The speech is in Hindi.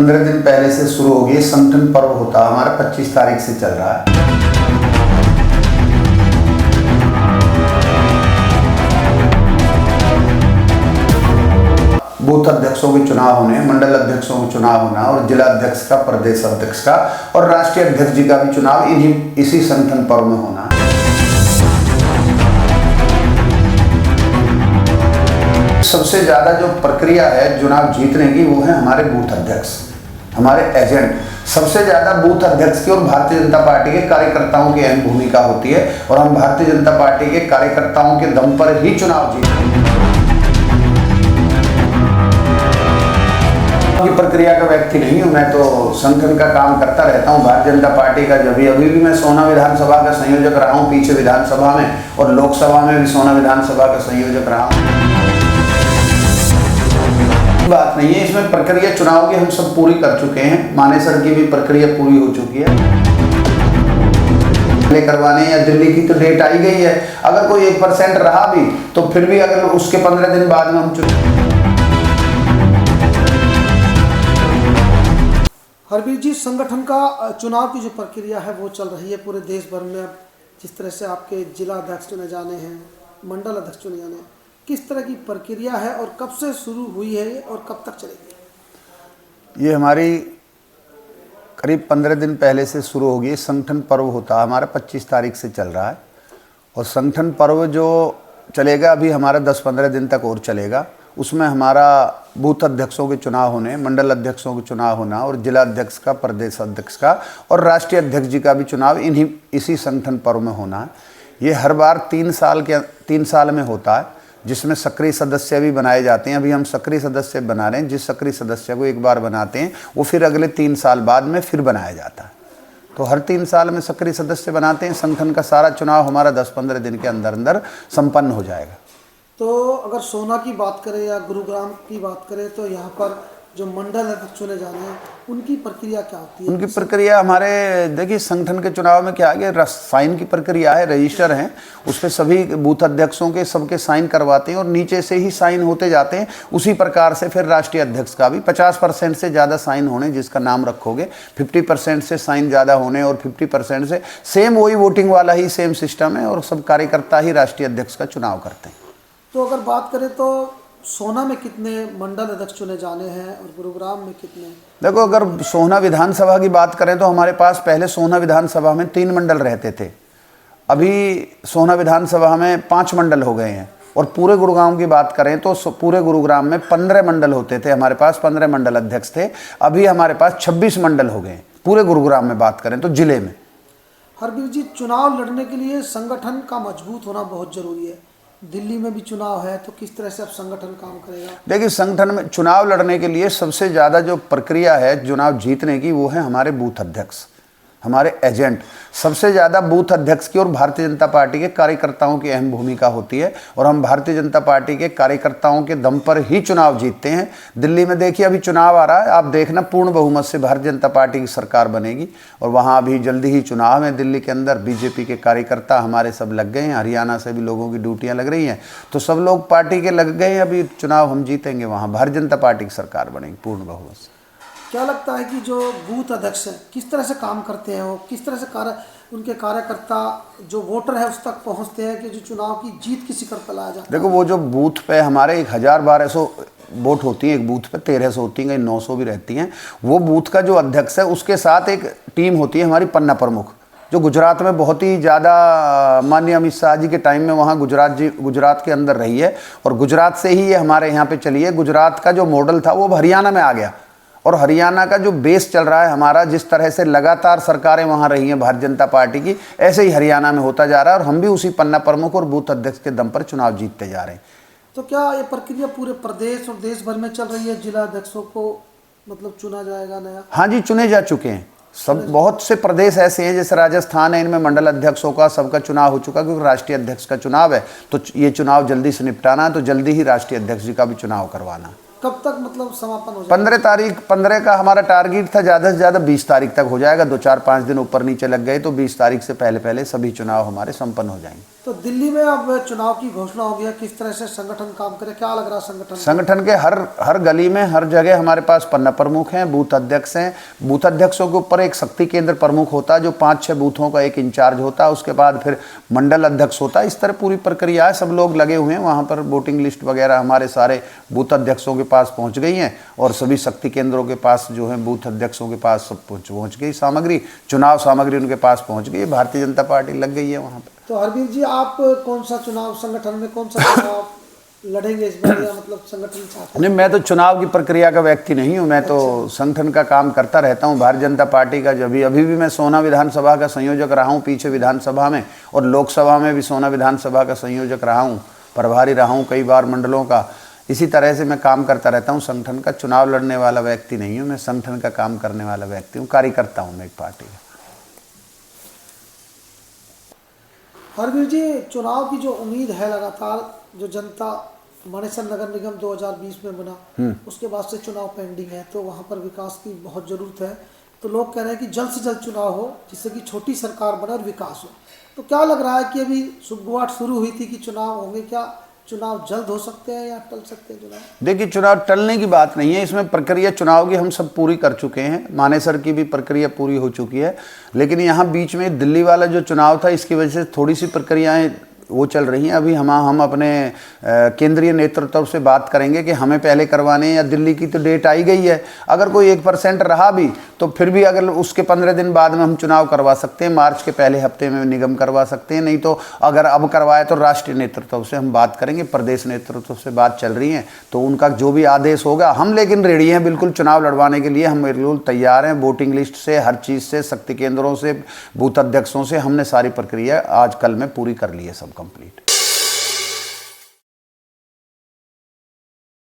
15 दिन पहले से शुरू हो गई। संगठन पर्व होता हमारा 25 तारीख से चल रहा है। बूथ अध्यक्षों के चुनाव होने, मंडल अध्यक्षों के चुनाव होना और जिला अध्यक्ष का, प्रदेश अध्यक्ष का और राष्ट्रीय अध्यक्ष जी का भी चुनाव इसी संगठन पर्व में होना। सबसे ज़्यादा जो प्रक्रिया है चुनाव जीतने की वो है हमारे बूथ अध्यक्ष, हमारे एजेंट। सबसे ज़्यादा बूथ अध्यक्ष की और भारतीय जनता पार्टी के कार्यकर्ताओं की अहम भूमिका होती है और हम भारतीय जनता पार्टी के कार्यकर्ताओं के दम पर ही चुनाव जीतते हैं। की प्रक्रिया का व्यक्ति नहीं हूँ मैं, तो संगठन का काम करता रहता हूँ भारतीय जनता पार्टी का। जब अभी भी मैं सोना विधानसभा का संयोजक रहा हूँ, पीछे विधानसभा में और लोकसभा में भी सोना विधानसभा का संयोजक रहा हूँ। बात नहीं है इसमें, प्रक्रिया चुनाव की हम सब पूरी कर चुके हैं। मानेसर की भी प्रक्रिया पूरी हो चुकी है। करवाने या दिल्ली की तो डेट आई गई है। अगर कोई 1% रहा भी तो फिर भी अगर उसके 15 दिन बाद में हम हरबीर जी, संगठन का चुनाव की जो प्रक्रिया है वो चल रही है पूरे देश भर में। अब जिस तरह से आपके जिला अध्यक्ष चुने जाने हैं, मंडल अध्यक्ष चुने जाने हैं, किस तरह की प्रक्रिया है और कब से शुरू हुई है और कब तक चलेगी? ये हमारी करीब 15 दिन पहले से शुरू होगी। संगठन पर्व होता है हमारा 25 तारीख से चल रहा है और संगठन पर्व जो चलेगा अभी हमारा 10-15 दिन तक और चलेगा। उसमें हमारा बूथ अध्यक्षों के चुनाव होने, मंडल अध्यक्षों के चुनाव होना और जिला अध्यक्ष का, प्रदेश अध्यक्ष का और राष्ट्रीय अध्यक्ष जी का भी चुनाव इसी संगठन पर्व में होना है। ये हर बार 3 साल में होता है, जिसमें सक्रिय सदस्य भी बनाए जाते हैं। अभी हम सक्रिय सदस्य बना रहे हैं। जिस सक्रिय सदस्य को एक बार बनाते हैं वो फिर अगले 3 साल बाद में फिर बनाया जाता है। तो हर 3 साल में सक्रिय सदस्य बनाते हैं। संगठन का सारा चुनाव हमारा 10-15 दिन के अंदर अंदर संपन्न हो जाएगा। तो अगर सोना की बात करें या गुरुग्राम की बात करें तो यहाँ पर जो मंडल अध्यक्ष चुने जाने हैं उनकी प्रक्रिया क्या होती है? उनकी प्रक्रिया हमारे देखिए संगठन के चुनाव में क्या है, साइन की प्रक्रिया है, रजिस्टर हैं, उस पर सभी बूथ अध्यक्षों के सबके साइन करवाते हैं और नीचे से ही साइन होते जाते हैं। उसी प्रकार से फिर राष्ट्रीय अध्यक्ष का भी 50% से ज़्यादा साइन होने जिसका नाम रखोगे, 50% से साइन ज़्यादा होने और 50% से सेम वही वोटिंग वाला ही सेम सिस्टम है और सब कार्यकर्ता ही राष्ट्रीय अध्यक्ष का चुनाव करते हैं। तो अगर बात करें तो सोना में कितने मंडल अध्यक्ष चुने जाने हैं और गुरुग्राम में कितने? देखो, अगर सोना विधानसभा की बात करें तो हमारे पास पहले सोना विधानसभा में 3 मंडल रहते थे। अभी सोना विधानसभा में 5 मंडल हो गए हैं और पूरे गुरुग्राम की बात करें तो पूरे गुरुग्राम में 15 मंडल होते थे। हमारे पास 15 मंडल अध्यक्ष थे। अभी हमारे पास 26 मंडल हो गए पूरे गुरुग्राम में बात करें तो जिले में। हरबीर जी, चुनाव लड़ने के लिए संगठन का मजबूत होना बहुत जरूरी है। दिल्ली में भी चुनाव है तो किस तरह से अब संगठन काम करेगा? देखिए, संगठन में चुनाव लड़ने के लिए सबसे ज़्यादा जो प्रक्रिया है चुनाव जीतने की वो है हमारे बूथ अध्यक्ष, हमारे एजेंट। सबसे ज़्यादा बूथ अध्यक्ष की और भारतीय जनता पार्टी के कार्यकर्ताओं की अहम भूमिका होती है और हम भारतीय जनता पार्टी के कार्यकर्ताओं के दम पर ही चुनाव जीतते हैं। दिल्ली में देखिए अभी चुनाव आ रहा है, आप देखना पूर्ण बहुमत से भारतीय जनता पार्टी की सरकार बनेगी और वहाँ अभी जल्दी ही चुनाव है। दिल्ली के अंदर बीजेपी के कार्यकर्ता हमारे सब लग गए हैं, हरियाणा से भी लोगों की ड्यूटियाँ लग रही हैं, तो सब लोग पार्टी के लग गए हैं। अभी चुनाव हम जीतेंगे, वहाँ भारतीय जनता पार्टी की सरकार बनेगी पूर्ण बहुमत से। क्या लगता है कि जो बूथ अध्यक्ष हैं किस तरह से काम करते हैं, वो किस तरह से उनके कार्यकर्ता जो वोटर है उस तक पहुंचते हैं कि जो चुनाव की जीत की शिखर पर लाया जाता है? देखो, वो जो बूथ पे हमारे 1000-1200 वोट होती है, एक बूथ पे 1300 होती हैं, 900 भी रहती हैं। वो बूथ का जो अध्यक्ष है उसके साथ एक टीम होती है हमारी पन्ना प्रमुख, जो गुजरात में बहुत ही ज़्यादा माननीय अमित शाह जी के टाइम में वहाँ गुजरात के अंदर रही है और गुजरात से ही ये हमारे यहाँ पे चली है। गुजरात का जो मॉडल था वो हरियाणा में आ गया और हरियाणा का जो बेस चल रहा है हमारा, जिस तरह से लगातार सरकारें वहाँ रही हैं भारतीय जनता पार्टी की, ऐसे ही हरियाणा में होता जा रहा है और हम भी उसी पन्ना प्रमुख और बूथ अध्यक्ष के दम पर चुनाव जीतते जा रहे हैं। तो क्या ये प्रक्रिया पूरे प्रदेश और देश भर में चल रही है? जिला अध्यक्षों को मतलब चुना जाएगा नया? हाँ जी, चुने जा चुके हैं सब। बहुत से प्रदेश ऐसे हैं जैसे राजस्थान है, इनमें मंडल अध्यक्षों का सबका चुनाव हो चुका क्योंकि राष्ट्रीय अध्यक्ष का चुनाव है। तो ये चुनाव जल्दी से निपटाना है, तो जल्दी ही राष्ट्रीय अध्यक्ष जी का भी चुनाव करवाना। कब तक मतलब समापन हो जाएगा? 15 का हमारा टारगेट था, ज़्यादा से ज़्यादा 20 तारीख तक हो जाएगा। 2-4-5 दिन ऊपर नीचे लग गए तो 20 तारीख से पहले पहले सभी चुनाव हमारे संपन्न हो जाएंगे। तो दिल्ली में अब चुनाव की घोषणा हो गया, किस तरह से संगठन काम करे, क्या लग रहा है संगठन को? संगठन के हर गली में हर जगह हमारे पास पन्ना प्रमुख हैं, बूथ अध्यक्ष हैं। बूथ अध्यक्षों के ऊपर एक शक्ति केंद्र प्रमुख होता है जो 5-6 बूथों का एक इंचार्ज होता है। उसके बाद फिर मंडल अध्यक्ष होता है। इस तरह पूरी प्रक्रिया है, सब लोग लगे हुए हैं वहाँ पर। वोटिंग लिस्ट वगैरह हमारे सारे बूथ अध्यक्षों के पास पहुँच गई हैं और सभी शक्ति केंद्रों के पास जो है बूथ अध्यक्षों के पास सब पहुँच गई सामग्री, चुनाव सामग्री उनके पास पहुँच गई। भारतीय जनता पार्टी लग गई है वहाँ पर। तो हरवीर जी, आप कौन सा चुनाव संगठन में कौन सा चुनाव लड़ेंगे इस बार, या मतलब संगठन चाहते हैं? नहीं, मैं तो चुनाव की प्रक्रिया का व्यक्ति नहीं हूँ। मैं तो संगठन का काम करता रहता हूँ। भारतीय जनता पार्टी का जब अभी भी मैं सोना विधानसभा का संयोजक रहा हूँ पीछे विधानसभा में, और लोकसभा में भी सोना विधानसभा का संयोजक रहा हूँ, प्रभारी रहा हूँ कई बार मंडलों का। इसी तरह से मैं काम करता रहता हूँ। संगठन का चुनाव लड़ने वाला व्यक्ति नहीं हूँ मैं, संगठन का काम करने वाला व्यक्ति हूँ, कार्यकर्ता हूँ मैं एक पार्टी का। हरवीर जी, चुनाव की जो उम्मीद है लगातार, जो जनता मानेसर नगर निगम 2020 में बना, उसके बाद से चुनाव पेंडिंग है, तो वहाँ पर विकास की बहुत ज़रूरत है। तो लोग कह रहे हैं कि जल्द से जल्द चुनाव हो जिससे कि छोटी सरकार बने और विकास हो। तो क्या लग रहा है कि अभी शुरुआत शुरू हुई थी कि चुनाव होंगे, क्या चुनाव जल्द हो सकते हैं या टल सकते हैं चुनाव? देखिए, चुनाव टलने की बात नहीं है, इसमें प्रक्रिया चुनाव की हम सब पूरी कर चुके हैं। मानेसर की भी प्रक्रिया पूरी हो चुकी है, लेकिन यहाँ बीच में दिल्ली वाला जो चुनाव था इसकी वजह से थोड़ी सी प्रक्रियाएं वो चल रही हैं। अभी हम अपने केंद्रीय नेतृत्व से बात करेंगे कि हमें पहले करवाने हैं या दिल्ली की तो डेट आई गई है। अगर कोई 1% रहा भी तो फिर भी अगर उसके 15 दिन बाद में हम चुनाव करवा सकते हैं, मार्च के पहले हफ्ते में निगम करवा सकते हैं। नहीं तो अगर अब करवाए तो राष्ट्रीय नेतृत्व से हम बात करेंगे, प्रदेश नेतृत्व से बात चल रही है, तो उनका जो भी आदेश होगा हम लेकिन रेडी हैं बिल्कुल चुनाव लड़वाने के लिए। हम बिल्कुल तैयार हैं, वोटिंग लिस्ट से, हर चीज़ से, शक्ति केंद्रों से, बूथ अध्यक्षों से हमने सारी प्रक्रिया आज कल में पूरी कर ली है, सब कंप्लीट।